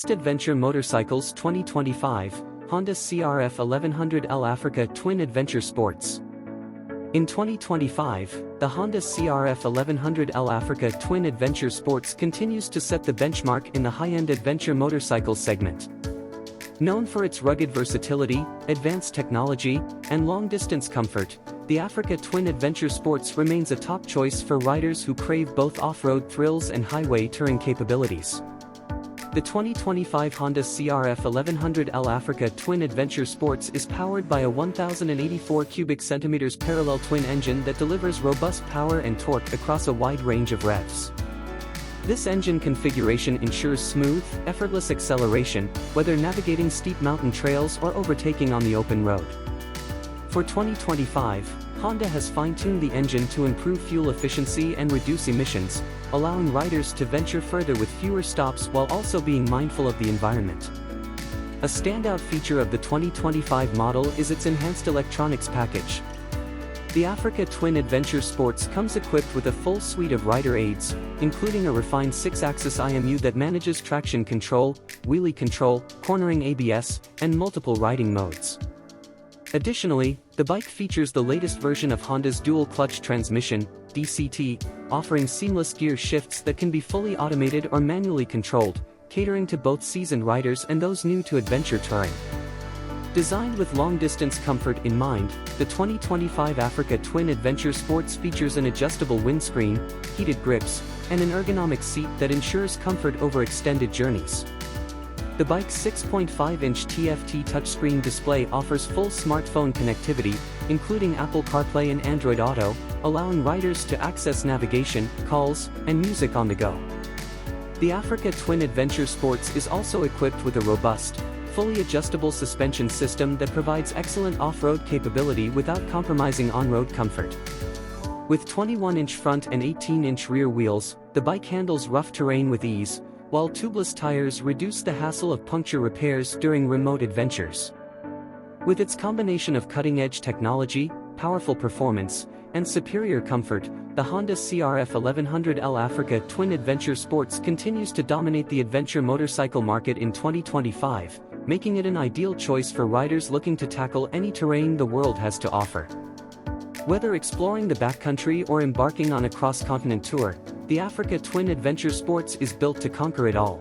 Best Adventure Motorcycles 2025, Honda CRF1100L Africa Twin Adventure Sports. In 2025, the Honda CRF1100L Africa Twin Adventure Sports continues to set the benchmark in the high-end adventure motorcycle segment. Known for its rugged versatility, advanced technology, and long-distance comfort, the Africa Twin Adventure Sports remains a top choice for riders who crave both off-road thrills and highway touring capabilities. The 2025 Honda CRF1100L Africa Twin Adventure Sports is powered by a 1,084 cubic centimeters parallel twin engine that delivers robust power and torque across a wide range of revs. This engine configuration ensures smooth, effortless acceleration, whether navigating steep mountain trails or overtaking on the open road. For 2025, Honda has fine-tuned the engine to improve fuel efficiency and reduce emissions, allowing riders to venture further with fewer stops while also being mindful of the environment. A standout feature of the 2025 model is its enhanced electronics package. The Africa Twin Adventure Sports comes equipped with a full suite of rider aids, including a refined 6-axis IMU that manages traction control, wheelie control, cornering ABS, and multiple riding modes. Additionally, the bike features the latest version of Honda's dual-clutch transmission, DCT, offering seamless gear shifts that can be fully automated or manually controlled, catering to both seasoned riders and those new to adventure touring. Designed with long-distance comfort in mind, the 2025 Africa Twin Adventure Sports features an adjustable windscreen, heated grips, and an ergonomic seat that ensures comfort over extended journeys. The bike's 6.5-inch TFT touchscreen display offers full smartphone connectivity, including Apple CarPlay and Android Auto, allowing riders to access navigation, calls, and music on the go. The Africa Twin Adventure Sports is also equipped with a robust, fully adjustable suspension system that provides excellent off-road capability without compromising on-road comfort. With 21-inch front and 18-inch rear wheels, the bike handles rough terrain with ease, while tubeless tires reduce the hassle of puncture repairs during remote adventures. With its combination of cutting-edge technology, powerful performance, and superior comfort, the Honda CRF1100L Africa Twin Adventure Sports continues to dominate the adventure motorcycle market in 2025, making it an ideal choice for riders looking to tackle any terrain the world has to offer. Whether exploring the backcountry or embarking on a cross-continent tour, the Africa Twin Adventure Sports is built to conquer it all.